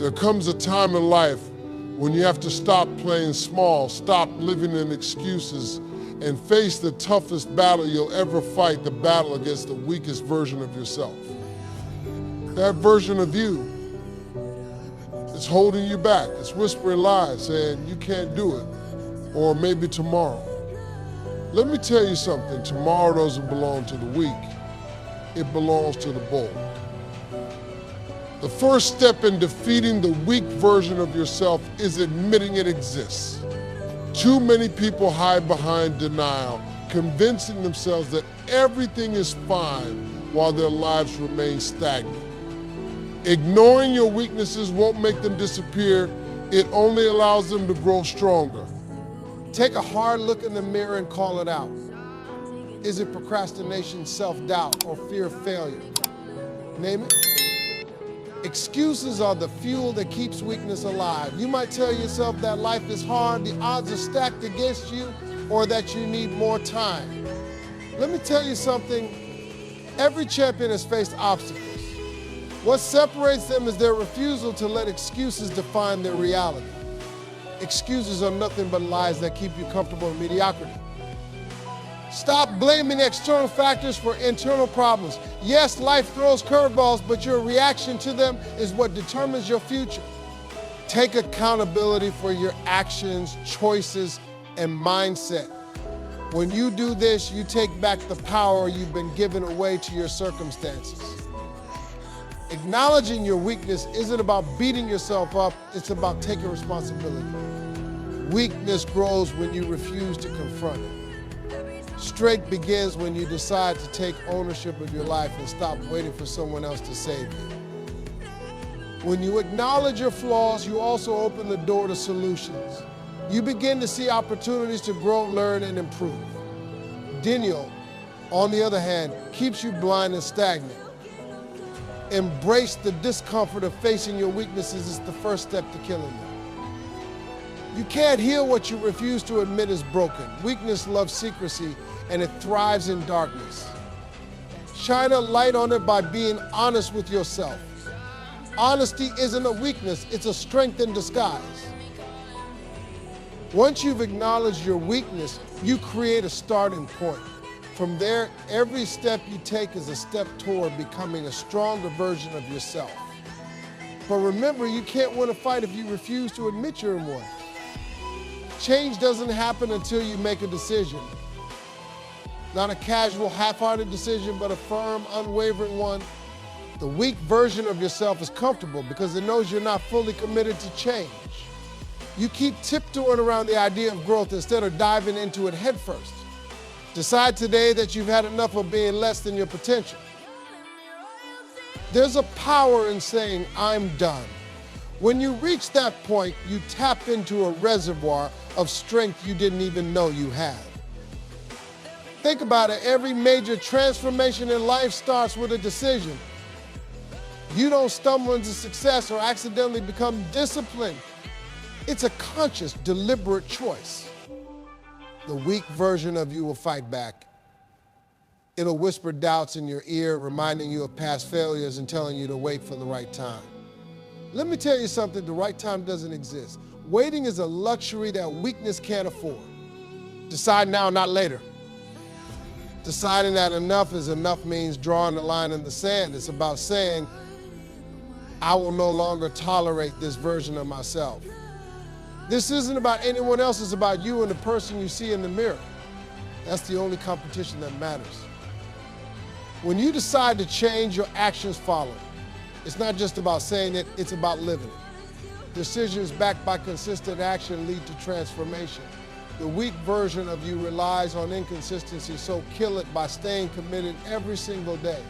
There comes a time in life when you have to stop playing small, stop living in excuses, and face the toughest battle you'll ever fight, the battle against the weakest version of yourself. That version of you is holding you back. It's whispering lies, saying you can't do it, or maybe tomorrow. Let me tell you something, tomorrow doesn't belong to the weak, it belongs to the bold. The first step in defeating the weak version of yourself is admitting it exists. Too many people hide behind denial, convincing themselves that everything is fine while their lives remain stagnant. Ignoring your weaknesses won't make them disappear, it only allows them to grow stronger. Take a hard look in the mirror and call it out. Is it procrastination, self-doubt, or fear of failure? Name it. Excuses are the fuel that keeps weakness alive. You might tell yourself that life is hard, the odds are stacked against you, or that you need more time. Let me tell you something, every champion has faced obstacles. What separates them is their refusal to let excuses define their reality. Excuses are nothing but lies that keep you comfortable in mediocrity. Stop blaming external factors for internal problems. Yes, life throws curveballs, but your reaction to them is what determines your future. Take accountability for your actions, choices, and mindset. When you do this, you take back the power you've been given away to your circumstances. Acknowledging your weakness isn't about beating yourself up, it's about taking responsibility. Weakness grows when you refuse to confront it. Strength begins when you decide to take ownership of your life and stop waiting for someone else to save you. When you acknowledge your flaws, you also open the door to solutions. You begin to see opportunities to grow, learn, and improve. Denial, on the other hand, keeps you blind and stagnant. Embrace the discomfort of facing your weaknesses is the first step to killing them. You can't heal what you refuse to admit is broken. Weakness loves secrecy, and it thrives in darkness. Shine a light on it by being honest with yourself. Honesty isn't a weakness, it's a strength in disguise. Once you've acknowledged your weakness, you create a starting point. From there, every step you take is a step toward becoming a stronger version of yourself. But remember, you can't win a fight if you refuse to admit you're in one. Change doesn't happen until you make a decision. Not a casual, half-hearted decision, but a firm, unwavering one. The weak version of yourself is comfortable because it knows you're not fully committed to change. You keep tiptoeing around the idea of growth instead of diving into it headfirst. Decide today that you've had enough of being less than your potential. There's a power in saying, I'm done. When you reach that point, you tap into a reservoir of strength you didn't even know you had. Think about it, every major transformation in life starts with a decision. You don't stumble into success or accidentally become disciplined. It's a conscious, deliberate choice. The weak version of you will fight back. It'll whisper doubts in your ear, reminding you of past failures and telling you to wait for the right time. Let me tell you something, the right time doesn't exist. Waiting is a luxury that weakness can't afford. Decide now, not later. Deciding that enough is enough means drawing the line in the sand. It's about saying, I will no longer tolerate this version of myself. This isn't about anyone else, it's about you and the person you see in the mirror. That's the only competition that matters. When you decide to change, your actions follow. It's not just about saying it, it's about living it. Decisions backed by consistent action lead to transformation. The weak version of you relies on inconsistency, so kill it by staying committed every single day.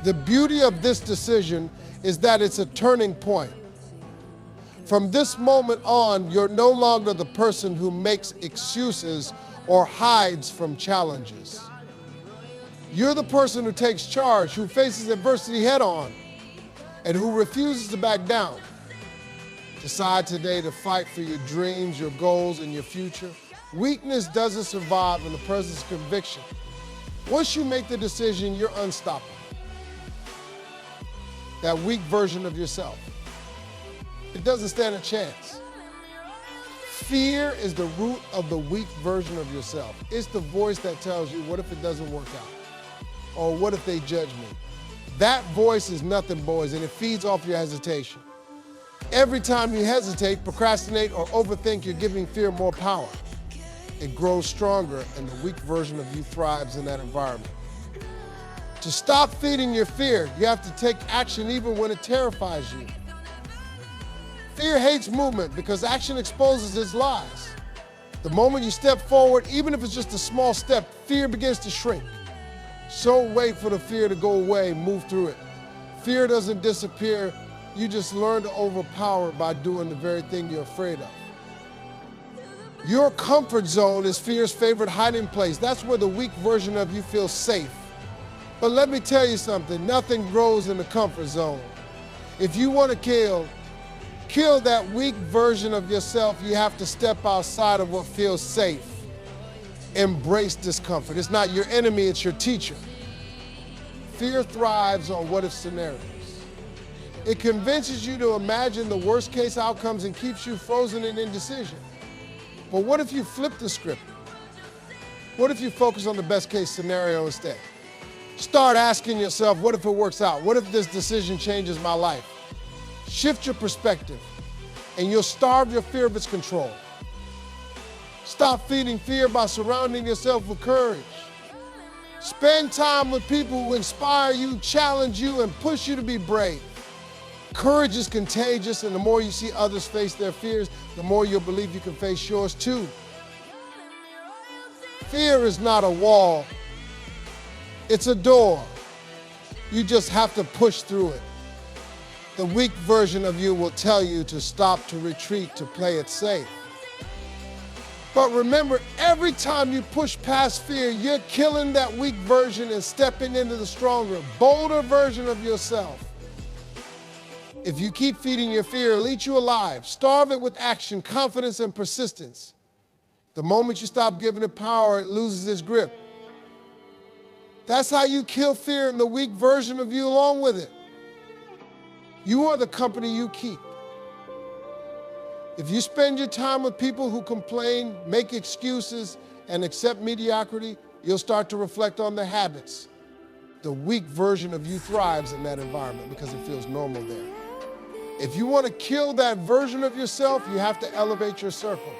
The beauty of this decision is that it's a turning point. From this moment on, you're no longer the person who makes excuses or hides from challenges. You're the person who takes charge, who faces adversity head on, and who refuses to back down. Decide today to fight for your dreams, your goals, and your future. Weakness doesn't survive in the presence of conviction. Once you make the decision, you're unstoppable. that weak version of yourself. It doesn't stand a chance. Fear is the root of the weak version of yourself. It's the voice that tells you, what if it doesn't work out? Or what if they judge me? That voice is nothing, boys, and it feeds off your hesitation. Every time you hesitate, procrastinate, or overthink, you're giving fear more power. It grows stronger, and the weak version of you thrives in that environment. To stop feeding your fear, you have to take action even when it terrifies you. Fear hates movement because action exposes its lies. The moment you step forward, even if it's just a small step, fear begins to shrink. So wait for the fear to go away, move through it. Fear doesn't disappear, you just learn to overpower it by doing the very thing you're afraid of. Your comfort zone is fear's favorite hiding place. That's where the weak version of you feels safe. But let me tell you something, nothing grows in the comfort zone. If you want to kill that weak version of yourself, you have to step outside of what feels safe. Embrace discomfort. It's not your enemy, it's your teacher. Fear thrives on what-if scenarios. It convinces you to imagine the worst-case outcomes and keeps you frozen in indecision. But what if you flip the script? What if you focus on the best-case scenario instead? Start asking yourself, what if it works out? What if this decision changes my life? Shift your perspective, and you'll starve your fear of its control. Stop feeding fear by surrounding yourself with courage. Spend time with people who inspire you, challenge you, and push you to be brave. Courage is contagious, and the more you see others face their fears, the more you'll believe you can face yours too. Fear is not a wall, it's a door. You just have to push through it. The weak version of you will tell you to stop, to retreat, to play it safe. But remember, every time you push past fear, you're killing that weak version and stepping into the stronger, bolder version of yourself. If you keep feeding your fear, it'll eat you alive. Starve it with action, confidence, and persistence. The moment you stop giving it power, it loses its grip. That's how you kill fear and the weak version of you along with it. You are the company you keep. If you spend your time with people who complain, make excuses, and accept mediocrity, you'll start to reflect on their habits. The weak version of you thrives in that environment because it feels normal there. If you want to kill that version of yourself, you have to elevate your circle.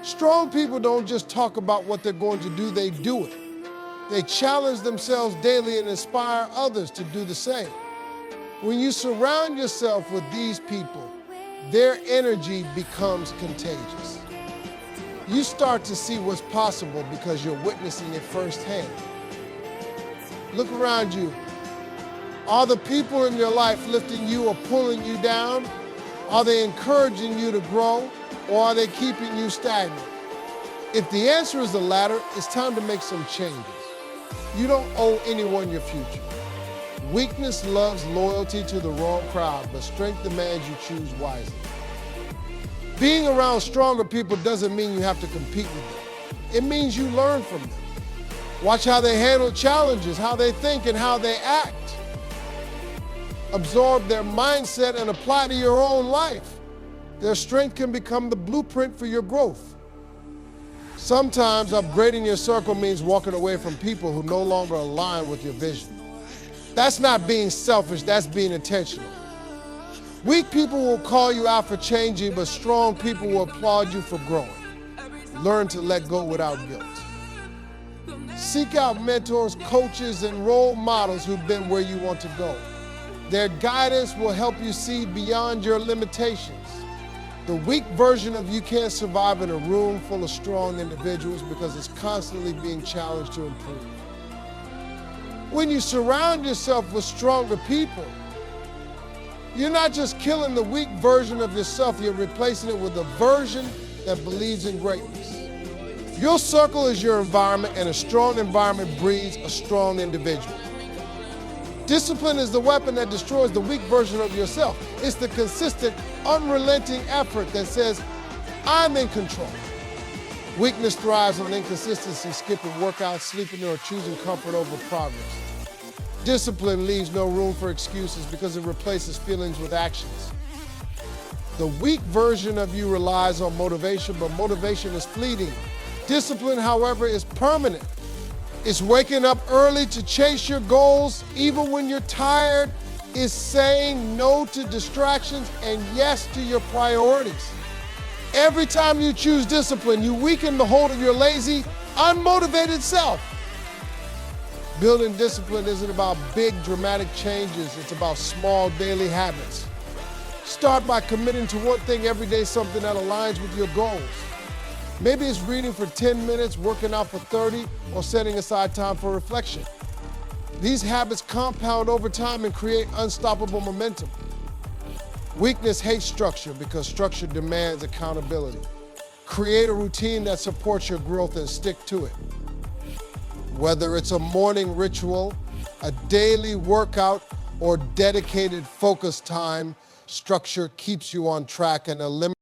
Strong people don't just talk about what they're going to do, they do it. They challenge themselves daily and inspire others to do the same. When you surround yourself with these people, their energy becomes contagious. You start to see what's possible because you're witnessing it firsthand. Look around you. Are the people in your life lifting you or pulling you down? Are they encouraging you to grow, or are they keeping you stagnant? If the answer is the latter, it's time to make some changes. You don't owe anyone your future. Weakness loves loyalty to the wrong crowd, but strength demands you choose wisely. Being around stronger people doesn't mean you have to compete with them. It means you learn from them. Watch how they handle challenges, how they think, and how they act. Absorb their mindset and apply to your own life. Their strength can become the blueprint for your growth. Sometimes upgrading your circle means walking away from people who no longer align with your vision. That's not being selfish, that's being intentional. Weak people will call you out for changing, but strong people will applaud you for growing. Learn to let go without guilt. Seek out mentors, coaches, and role models who've been where you want to go. Their guidance will help you see beyond your limitations. The weak version of you can't survive in a room full of strong individuals because it's constantly being challenged to improve. When you surround yourself with stronger people, you're not just killing the weak version of yourself, you're replacing it with a version that believes in greatness. Your circle is your environment, and a strong environment breeds a strong individual. Discipline is the weapon that destroys the weak version of yourself. It's the consistent, unrelenting effort that says, I'm in control. Weakness thrives on inconsistency, skipping workouts, sleeping, or choosing comfort over progress. Discipline leaves no room for excuses because it replaces feelings with actions. The weak version of you relies on motivation, but motivation is fleeting. Discipline, however, is permanent. It's waking up early to chase your goals, even when you're tired. It's saying no to distractions and yes to your priorities. Every time you choose discipline, you weaken the hold of your lazy, unmotivated self. Building discipline isn't about big, dramatic changes. It's about small daily habits. Start by committing to one thing every day, something that aligns with your goals. Maybe it's reading for 10 minutes, working out for 30, or setting aside time for reflection. These habits compound over time and create unstoppable momentum. Weakness hates structure because structure demands accountability. Create a routine that supports your growth and stick to it. Whether it's a morning ritual, a daily workout, or dedicated focus time, structure keeps you on track and eliminates